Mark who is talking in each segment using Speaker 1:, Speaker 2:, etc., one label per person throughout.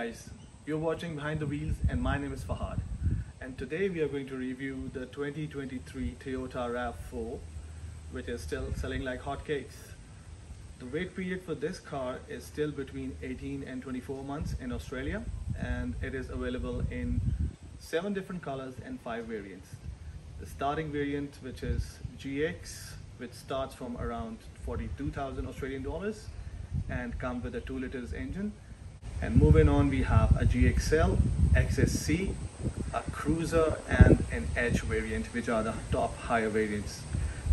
Speaker 1: guys, you're watching Behind the Wheels and my name is Fahad, and today we are going to review the 2023 Toyota RAV4, which is still selling like hotcakes. The wait period for this car is still between 18 and 24 months in Australia, and it is available in 7 different colors and 5 variants. The starting variant, which is GX, which starts from around 42,000 Australian dollars and comes with a 2 liters engine. And moving on, we have a GXL, XSC, a Cruiser and an Edge variant, which are the top higher variants.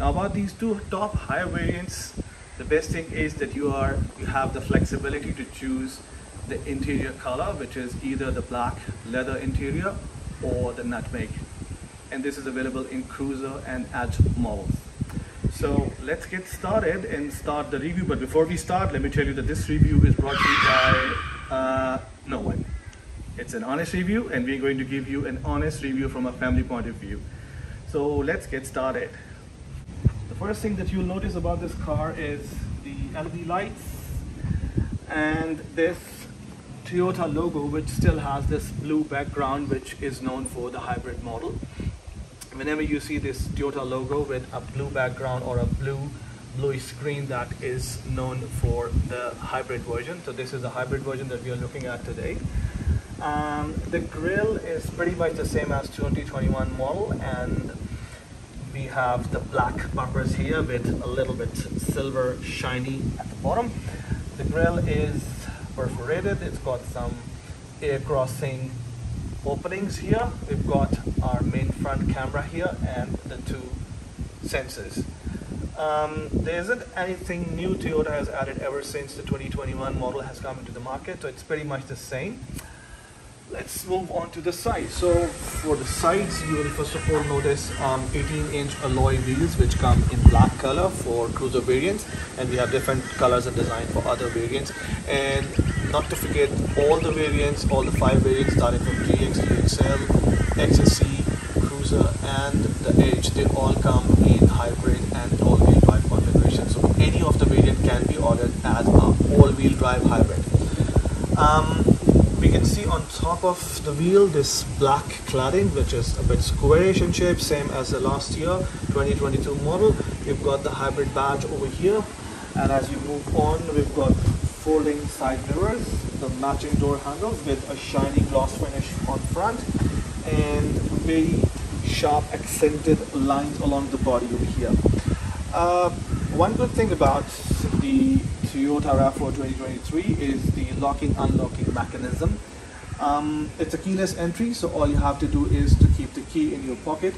Speaker 1: Now about these two top higher variants, the best thing is that you have the flexibility to choose the interior color, which is either the black leather interior or the nutmeg. And this is available in Cruiser and Edge models. So let's get started and start the review. But before we start, let me tell you that this review is brought to you by no one. It's an honest review, and we're going to give you an honest review from a family point of view. So let's get started. The first thing that you'll notice about this car is the LED lights and this Toyota logo, which still has this blue background, which is known for the hybrid model. Whenever you see this Toyota logo with a blue background or a bluish screen, that is known for the hybrid version. So this is the hybrid version that we are looking at today. The grille is pretty much the same as 2021 model, and we have the black bumpers here with a little bit silver shiny at the bottom. The grille is perforated. It's got some air crossing openings here. We've got our main front camera here and the 2 sensors. There isn't anything new Toyota has added ever since the 2021 model has come into the market, so it's pretty much the same. Let's move on to the sides. So for the sides, you will first of all notice 18-inch alloy wheels, which come in black color for Cruiser variants, and we have different colors and design for other variants. And not to forget, all the variants, all the 5 variants starting from GX, GXL, XSC, Cruiser and the Edge, they all come in hybrid and all-wheel drive configuration. So any of the variant can be ordered as an all-wheel drive hybrid. We can see on top of the wheel this black cladding, which is a bit squarish in shape, same as the last year 2022 model. We've got the hybrid badge over here, and as you move on, we've got folding side mirrors, the matching door handles with a shiny gloss finish on front, and very sharp accented lines along the body over here. One good thing about the Toyota RAV4 2023 is the locking unlocking mechanism. It's a keyless entry, so all you have to do is to keep the key in your pocket.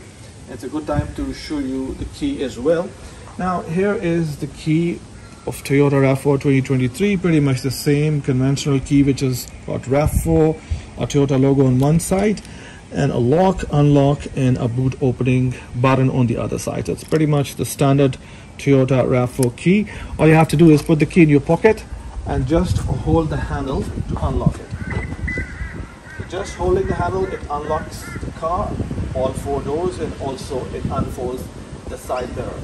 Speaker 1: It's a good time to show you the key as well. Now here is the key of Toyota RAV4 2023, pretty much the same conventional key, which has got RAV4, a Toyota logo on one side, and a lock, unlock, and a boot opening button on the other side. So it's pretty much the standard Toyota RAV4 key. All you have to do is put the key in your pocket and just hold the handle to unlock it. So just holding the handle, it unlocks the car, all 4 doors, and also it unfolds the side mirror.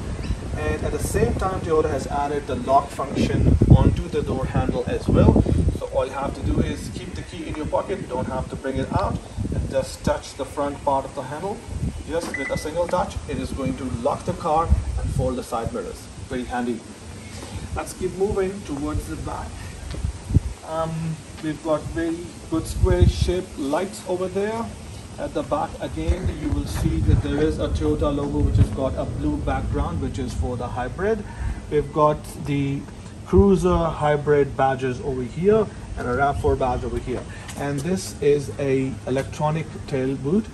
Speaker 1: And at the same time, Toyota has added the lock function onto the door handle as well. So all you have to do is keep the key in your pocket, you don't have to bring it out, and just touch the front part of the handle. Just with a single touch, it is going to lock the car and fold the side mirrors. Very handy. Let's keep moving towards the back. We've got very good square shaped lights over there. At the back again, you will see that there is a Toyota logo which has got a blue background, which is for the hybrid. We've got the Cruiser hybrid badges over here and a RAV4 badge over here. And this is a electronic tail boot.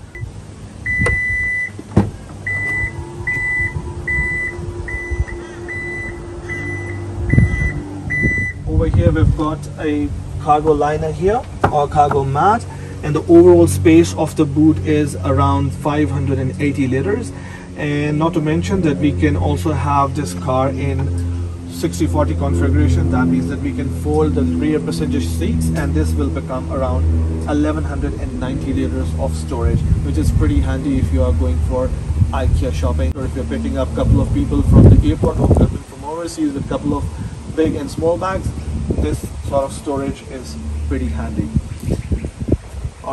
Speaker 1: Over here we've got a cargo liner here, or cargo mat, and the overall space of the boot is around 580 liters. And not to mention that we can also have this car in 60-40 configuration. That means that we can fold the rear passenger seats, and this will become around 1190 liters of storage, which is pretty handy if you are going for IKEA shopping, or if you're picking up a couple of people from the airport or coming from overseas with a couple of big and small bags. This sort of storage is pretty handy.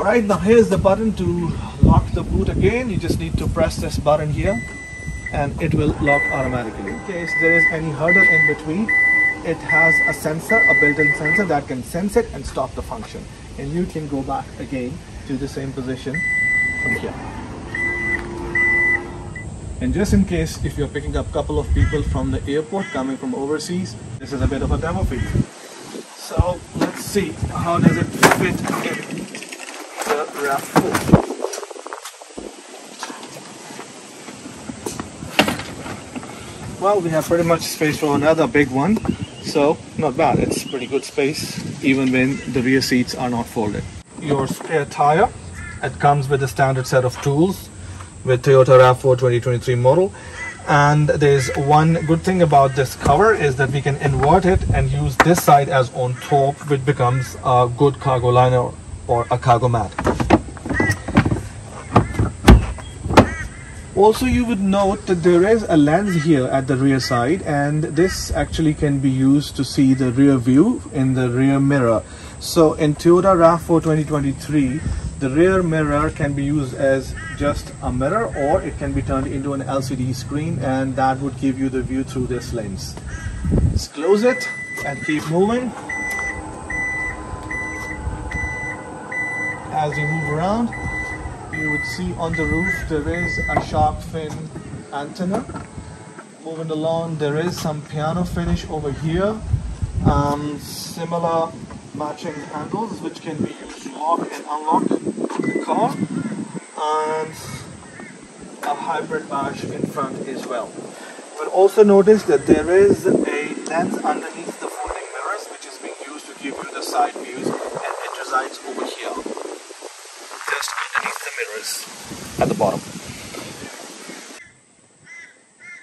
Speaker 1: Alright, now here's the button to lock the boot again. You just need to press this button here and it will lock automatically. In case there is any hurdle in between, it has a sensor, a built-in sensor that can sense it and stop the function. And you can go back again to the same position from here. And just in case if you're picking up a couple of people from the airport coming from overseas, this is a bit of a demo for you. So let's see, how does it fit in the RAV4? Well, we have pretty much space for another big one, so not bad. It's pretty good space even when the rear seats are not folded. Your spare tire, it comes with a standard set of tools with Toyota RAV4 2023 model. And there's one good thing about this cover is that we can invert it and use this side as on top, which becomes a good cargo liner or a cargo mat. Also, you would note that there is a lens here at the rear side, and this actually can be used to see the rear view in the rear mirror. So in Toyota RAV4 2023, the rear mirror can be used as just a mirror, or it can be turned into an LCD screen, and that would give you the view through this lens. Let's close it and keep moving. As we move around, you would see on the roof there is a shark fin antenna. Moving along, there is some piano finish over here. Similar matching handles which can be used to lock and unlock the car, and a hybrid badge in front as well. But also notice that there is a lens underneath the folding mirrors which is being used to give you the side views, and it resides over here, just underneath the mirrors at the bottom.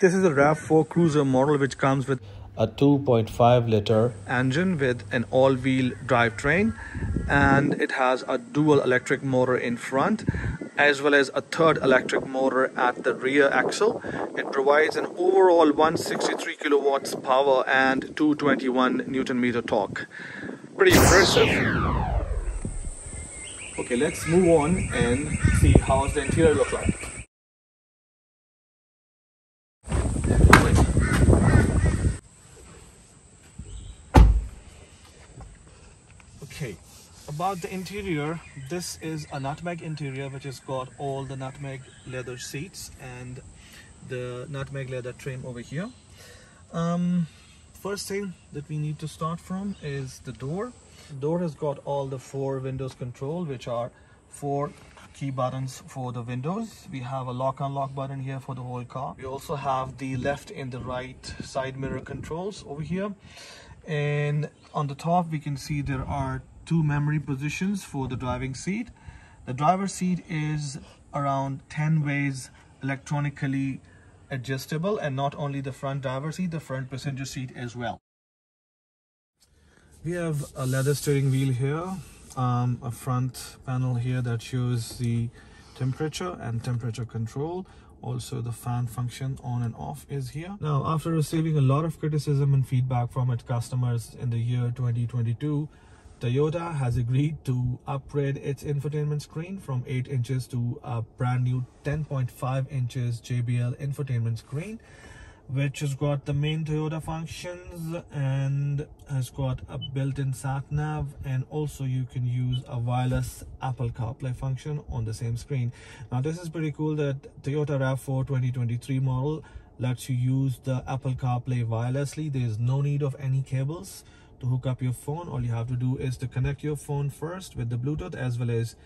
Speaker 1: This is a RAV4 Cruiser model which comes with a 2.5 liter engine with an all-wheel drivetrain, and it has a dual electric motor in front as well as a third electric motor at the rear axle. It provides an overall 163 kilowatts power and 221 Newton meter torque. Pretty impressive. Okay, let's move on and see how the interior looks like. Okay, about the interior, this is a nutmeg interior which has got all the nutmeg leather seats and the nutmeg leather trim over here. First thing that we need to start from is the door. The door has got all the 4 windows control, which are 4 key buttons for the windows. We have a lock unlock button here for the whole car. We also have the left and the right side mirror controls over here. And on the top we can see there are 2 memory positions for the driving seat. The driver's seat is around 10 ways electronically adjustable, and not only the front driver's seat, the front passenger seat as well. We have a leather steering wheel here, a front panel here that shows the temperature and temperature control. Also the fan function on and off is here. Now, after receiving a lot of criticism and feedback from its customers in the year 2022, Toyota has agreed to upgrade its infotainment screen from 8 inches to a brand new 10.5 inches JBL infotainment screen, which has got the main Toyota functions and has got a built-in sat nav, and also you can use a wireless Apple CarPlay function on the same screen. Now, this is pretty cool that Toyota RAV4 2023 model lets you use the Apple CarPlay wirelessly. There is no need of any cables to hook up your phone. All you have to do is to connect your phone first with the Bluetooth as well as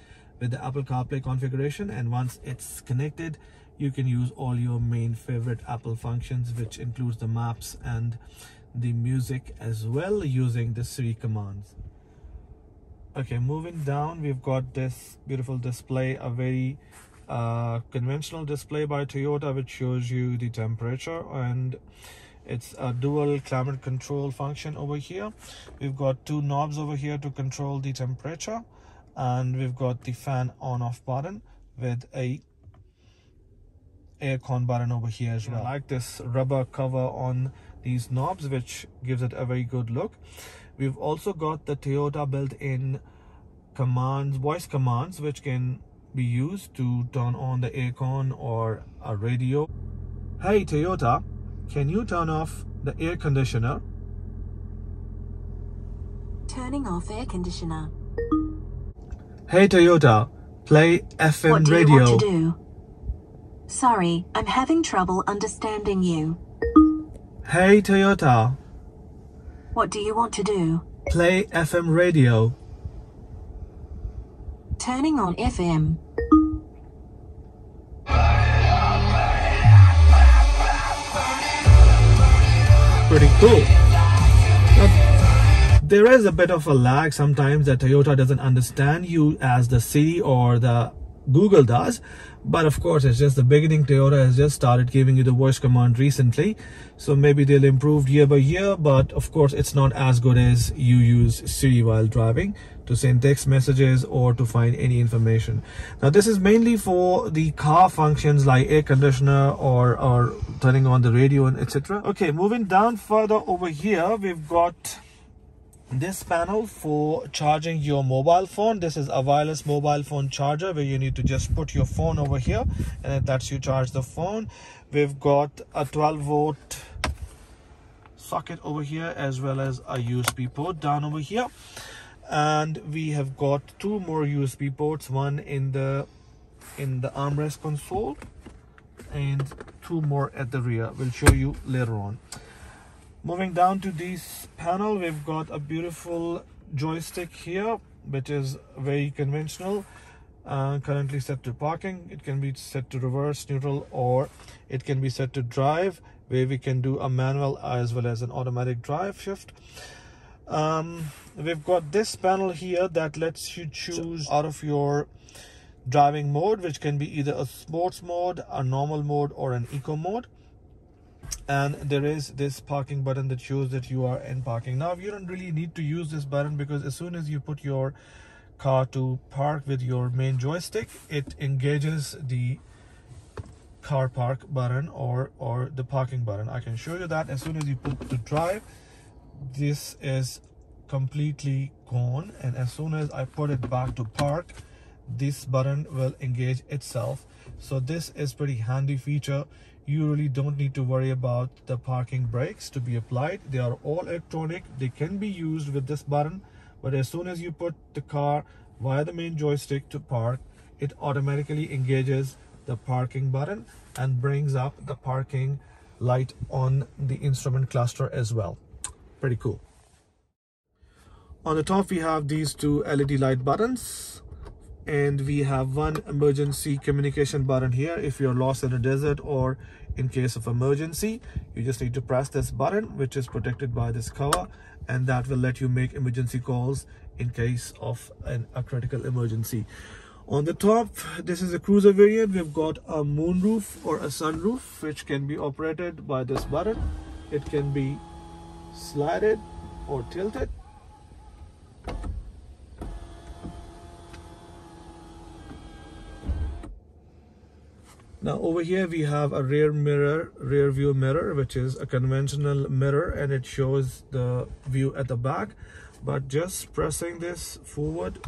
Speaker 1: with the Apple CarPlay configuration, and once it's connected, you can use all your main favorite Apple functions, which includes the maps and the music as well, using the Siri commands. Okay, moving down, we've got this beautiful display, a very conventional display by Toyota, which shows you the temperature, and it's a dual climate control function over here. We've got 2 knobs over here to control the temperature, and we've got the fan on off button with a aircon button over here as well. I like this rubber cover on these knobs, which gives it a very good look. We've also got the Toyota built-in
Speaker 2: commands, voice commands, which can be used to turn on the aircon or a radio. Hey Toyota, can you turn off the air conditioner?
Speaker 3: Turning off air conditioner.
Speaker 2: Hey Toyota, play FM radio.
Speaker 3: What do you want to do? Sorry, I'm having trouble understanding you.
Speaker 2: Hey Toyota,
Speaker 3: What do you want to do?
Speaker 2: play FM radio.
Speaker 3: Turning on FM.
Speaker 2: Pretty cool. Now, there is a bit of a lag sometimes that Toyota doesn't understand you as the Siri or the Google does, but of course it's just the beginning. Toyota has just started giving you the voice command recently, so maybe they'll improve year by year, but of course it's not as good as you use Siri while driving to send text messages or to find any information. Now this is mainly for the car functions like air conditioner or turning on the radio and etc. Okay, moving down further over here, we've got this panel for charging your mobile phone. This is a wireless mobile phone charger where you need to just put your phone over here and it lets you charge the phone. We've got a 12-volt socket over here as well as a USB port down over here, and we have got two more USB ports, one in the armrest console and two more at the rear. We'll show you later on. Moving down to this panel, we've got a beautiful joystick here, which is very conventional, currently set to parking. It can be set to reverse, neutral, or it can be set to drive, where we can do a manual as well as an automatic drive shift. We've got this panel here that lets you choose out of your driving mode, which can be either a sports mode, a normal mode, or an eco mode. And there is this parking button that shows that you are in parking. Now you don't really need to use this button, because as soon as you put your car to park with your main joystick, it engages the car park button or the parking button. I can show you that. As soon as you put to drive, this is completely gone, and as soon as I put it back to park, this button will engage itself. So this is pretty handy feature. You really don't need to worry about the parking brakes to be applied. They are all electronic. They can be used with this button, but as soon as you put the car via the main joystick to park, it automatically engages the parking button and brings up the parking light on the instrument cluster as well. Pretty cool. On the top we have these two LED light buttons, and we have one emergency communication button here. If you're lost in a desert or in case of emergency, you just need to press this button, which is protected by this cover, and that will let you make emergency calls in case of a critical emergency. On the top, this is a cruiser variant. We've got a moonroof or a sunroof, which can be operated by this button. It can be slided or tilted. Now over here we have a rear view mirror, which is a conventional mirror, and it shows the view at the back. But just pressing this forward,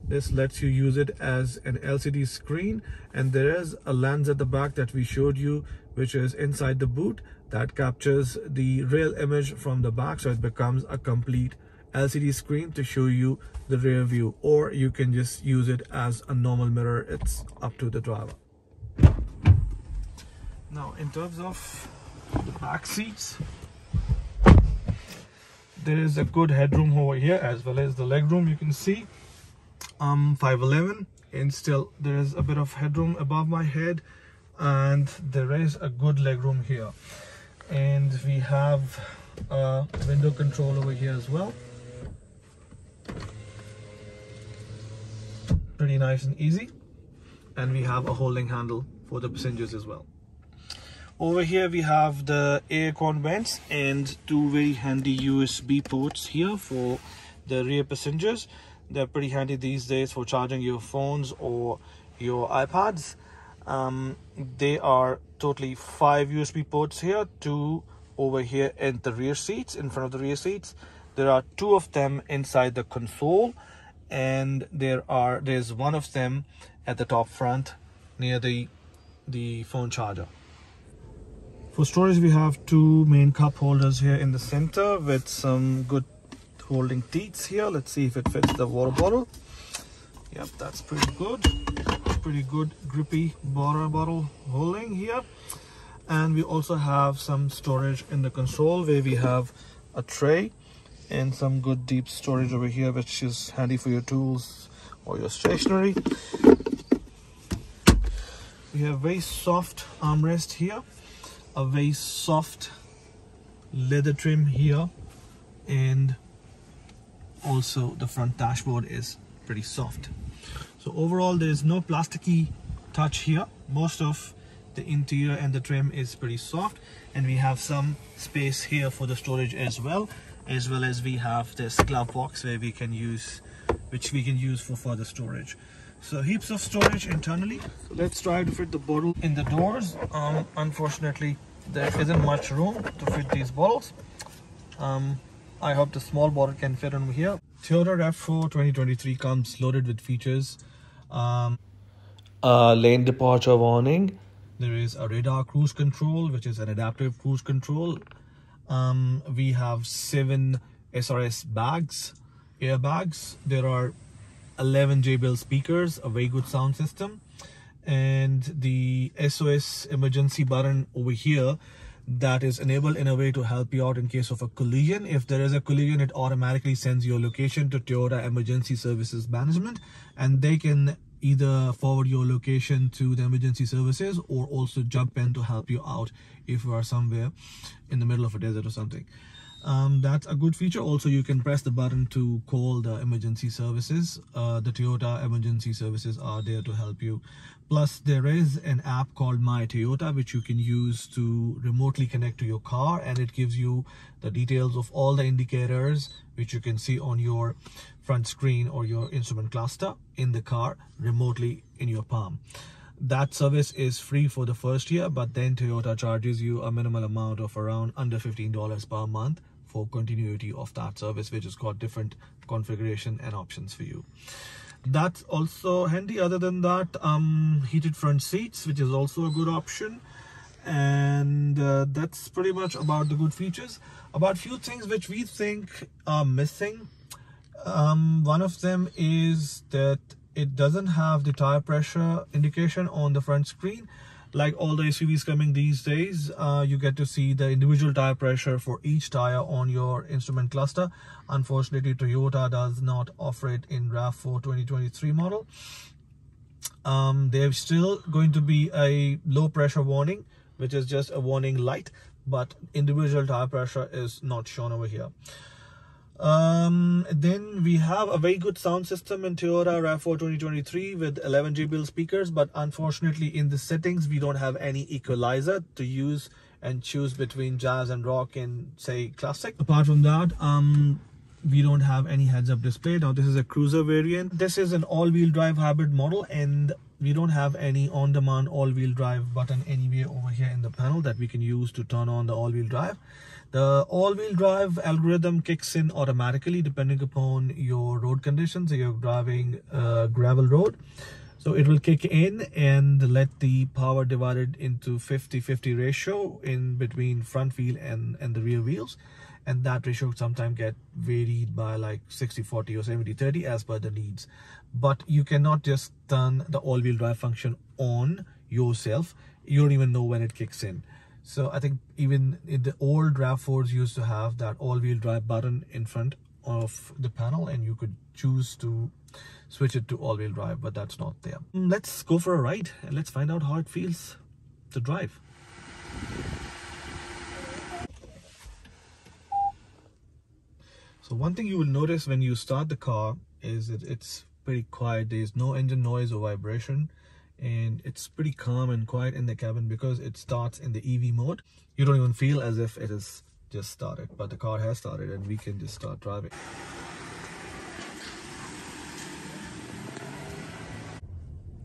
Speaker 2: this lets you use it as an LCD screen, and there is a lens at the back that we showed you, which is inside the boot, that captures the real image from the back, so it becomes a complete LCD screen to show you the rear view, or you can just use it as a normal mirror. It's up to the driver. Now in terms of the back seats, there is a good headroom over here as well as the legroom. You can see 5'11", and still there is a bit of headroom above my head, and there is a good legroom here. And we have a window control over here as well. Pretty nice and easy. And we have a holding handle for the passengers as well. Over here we have the air con vents and two very handy USB ports here for the rear passengers. They're pretty handy these days for charging your phones or your iPads. They are totally 5 USB ports here, 2 over here in the rear seats, in front of the rear seats. There are 2 of them inside the console, and there's one of them at the top front near the phone charger. For storage, we have two main cup holders here in the center with some good holding teats here. Let's see if it fits the water bottle. Yep, that's pretty good. Pretty good grippy water bottle holding here. And we also have some storage in the console where we have a tray and some good deep storage over here, which is handy for your tools or your stationery. We have very soft armrest here, a very soft leather trim here, and also the front dashboard is pretty soft. So overall, there is no plasticky touch here. Most of the interior and the trim is pretty soft, and we have some space here for the storage as well as we have this glove box where we can use for further storage. So heaps of storage internally. So let's try to fit the bottle in the doors. Unfortunately, there isn't much room to fit these bottles. I hope the small bottle can fit on here. Toyota RAV4 2023 comes loaded with features. Lane departure warning. There is a radar cruise control, which is an adaptive cruise control. We have 7 SRS airbags. There are 11 JBL speakers, a very good sound system, and the SOS emergency button over here that is enabled in a way to help you out in case of a collision. If there is a collision, it automatically sends your location to Toyota Emergency Services Management, and they can either forward your location to the emergency services or also jump in to help you out if you are somewhere in the middle of a desert or something. That's a good feature. Also, you can press the button to call the emergency services. The Toyota emergency services are there to help you. Plus, there is an app called My Toyota, which you can use to remotely connect to your car, and it gives you the details of all the indicators which you can see on your front screen or your instrument cluster in the car remotely in your palm. That service is free for the first year, but then Toyota charges you a minimal amount of around under $15 per month for continuity of that service, which has got different configuration and options for you. That's also handy. Other than that, heated front seats, which is also a good option. And that's pretty much about the good features. About few things which we think are missing. One of them is that it doesn't have the tire pressure indication on the front screen. Like all the SUVs coming these days, you get to see the individual tire pressure for each tire on your instrument cluster. Unfortunately, Toyota does not offer it in RAV4 2023 model. There's still going to be a low pressure warning, which is just a warning light, but individual tire pressure is not shown over here. Then we have a very good sound system in Toyota RAV4 2023 with 11 JBL speakers, but unfortunately in the settings we don't have any equalizer to use and choose between jazz and rock and say classic. Apart from that, we don't have any heads-up display. Now this is a cruiser variant. This is an all-wheel drive hybrid model, and we don't have any on-demand all-wheel drive button anywhere over here in the panel that we can use to turn on the all-wheel drive. The all-wheel drive algorithm kicks in automatically depending upon your road conditions. So you're driving a gravel road, so it will kick in and let the power divided into 50-50 ratio in between front wheel and the rear wheels. And that ratio sometimes get varied by like 60-40 or 70-30 as per the needs. But you cannot just turn the all-wheel drive function on yourself. You don't even know when it kicks in. So I think even in the old RAV4s used to have that all-wheel drive button in front of the panel, and you could choose to switch it to all-wheel drive, but that's not there. Let's go for a ride and let's find out how it feels to drive. So one thing you will notice when you start the car is that it's pretty quiet. There's no engine noise or vibration, and it's pretty calm and quiet in the cabin because it starts in the EV mode. You don't even feel as if it is just started, but the car has started and we can just start driving.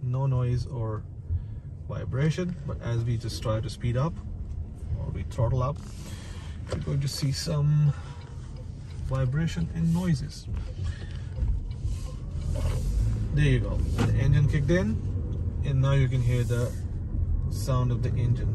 Speaker 2: No noise or vibration, but as we just try to speed up or we throttle up, we're going to see some vibration and noises. There you go. The engine kicked in, and now you can hear the sound of the engine.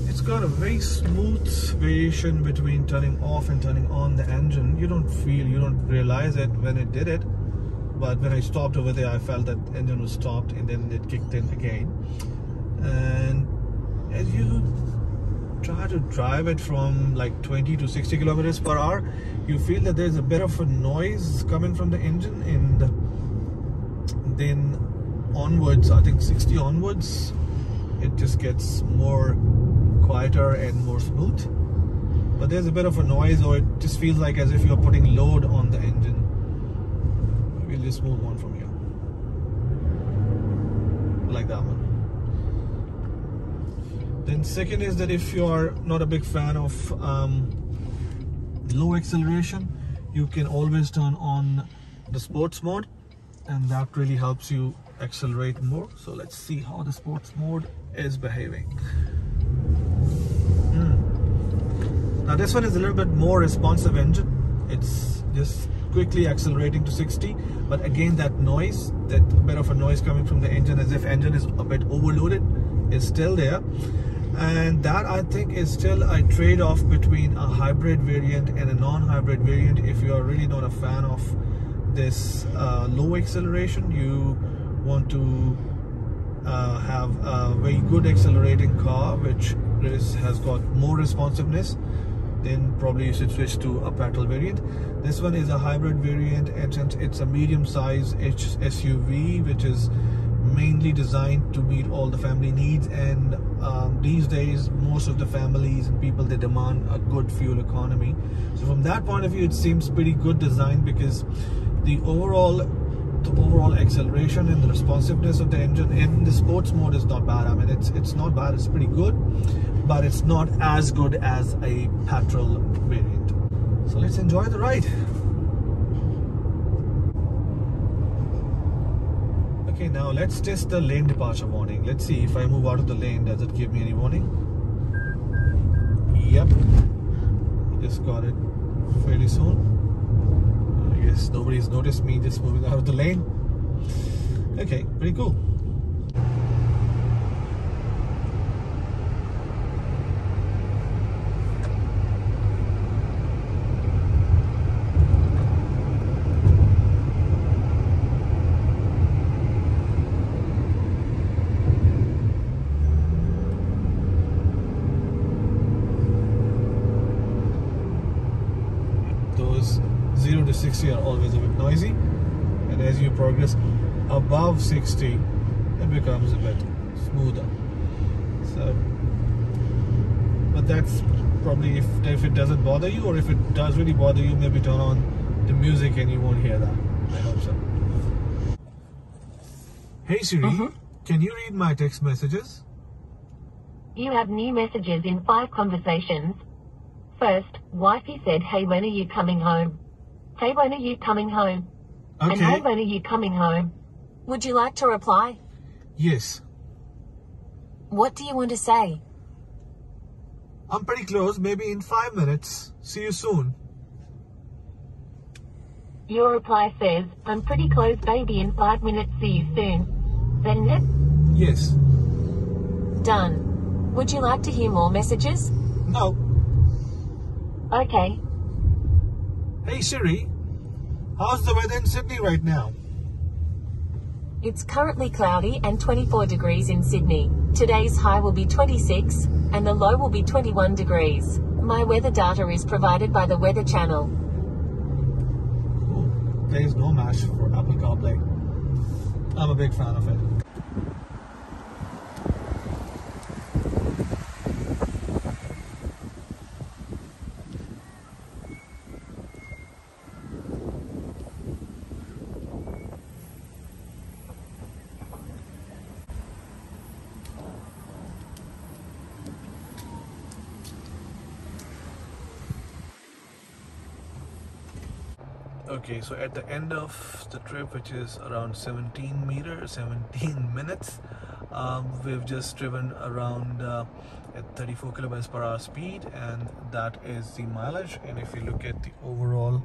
Speaker 2: It's got a very smooth variation between turning off and turning on the engine. You don't realize it when it did it. But when I stopped over there, I felt that engine was stopped and then it kicked in again. And as you try to drive it from like 20 to 60 kilometers per hour, you feel that there's a bit of a noise coming from the engine, and then onwards, I think 60 onwards, it just gets more quieter and more smooth. But there's a bit of a noise, or it just feels like as if you're putting load on the engine. We'll just move on from here, like that one. Then second is that if you are not a big fan of low acceleration, you can always turn on the sports mode, and that really helps you accelerate more. So let's see how the sports mode is behaving. Now this one is a little bit more responsive engine. It's just quickly accelerating to 60, but again that noise, that bit of a noise coming from the engine as if engine is a bit overloaded, is still there. And that, I think, is still a trade-off between a hybrid variant and a non-hybrid variant. If you are really not a fan of this low acceleration, you want to have a very good accelerating car which has got more responsiveness, then probably you should switch to a petrol variant. This one is a hybrid variant, and since it's a medium-sized SUV which is mainly designed to meet all the family needs, and these days most of the families and people, they demand a good fuel economy. So from that point of view, it seems pretty good design, because the overall acceleration and the responsiveness of the engine in the sports mode is not bad. I mean, it's not bad, it's pretty good, but it's not as good as a petrol variant. So let's enjoy the ride. Okay, now let's test the lane departure warning. Let's see if I move out of the lane, does it give me any warning? Yep, just got it fairly soon. I guess nobody's noticed me just moving out of the lane. Okay, pretty cool. Those 0 to 60 are always a bit noisy, and as you progress above 60, it becomes a bit smoother. So, but that's probably if it doesn't bother you, or if it does really bother you, maybe turn on the music and you won't hear that. I hope so. Hey Siri, can you read my text messages?
Speaker 4: You have new messages in 5 conversations. First, wifey said, "Hey, when are you coming home? Hey, when are you coming home?
Speaker 2: Okay.
Speaker 4: And hey, when are you coming home?"
Speaker 5: Would you like to reply?
Speaker 2: Yes.
Speaker 5: What do you want to say?
Speaker 2: I'm pretty close, maybe in 5 minutes. See you soon.
Speaker 4: Your reply says, "I'm pretty close, baby, in 5 minutes, see you soon." Then it?
Speaker 2: Yes.
Speaker 5: Done. Would you like to hear more messages?
Speaker 2: No.
Speaker 4: Okay.
Speaker 2: Hey Siri, how's the weather in Sydney right now?
Speaker 5: It's currently cloudy and 24 degrees in Sydney. Today's high will be 26 and the low will be 21 degrees. My weather data is provided by the Weather Channel.
Speaker 2: Cool. There is no match for Apple CarPlay. I'm a big fan of it. Okay, so at the end of the trip, which is around 17 minutes, we've just driven around at 34 kilometers per hour speed, and that is the mileage. And if you look at the overall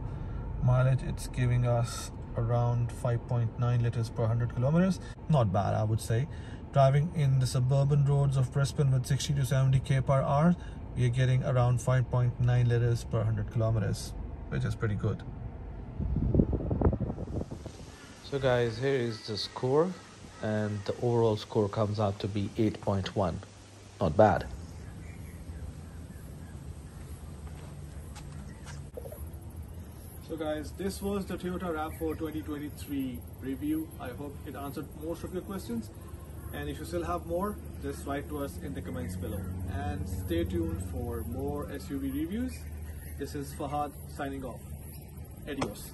Speaker 2: mileage, it's giving us around 5.9 liters per 100 kilometers. Not bad, I would say. Driving in the suburban roads of Brisbane with 60 to 70 k per hour, we are getting around 5.9 liters per 100 kilometers, which is pretty good.
Speaker 6: So guys, here is the score, and the overall score comes out to be 8.1. Not bad.
Speaker 1: So guys, this was the Toyota RAV4 2023 review. I hope it answered most of your questions. And if you still have more, just write to us in the comments below. And stay tuned for more SUV reviews. This is Fahad signing off. Adios.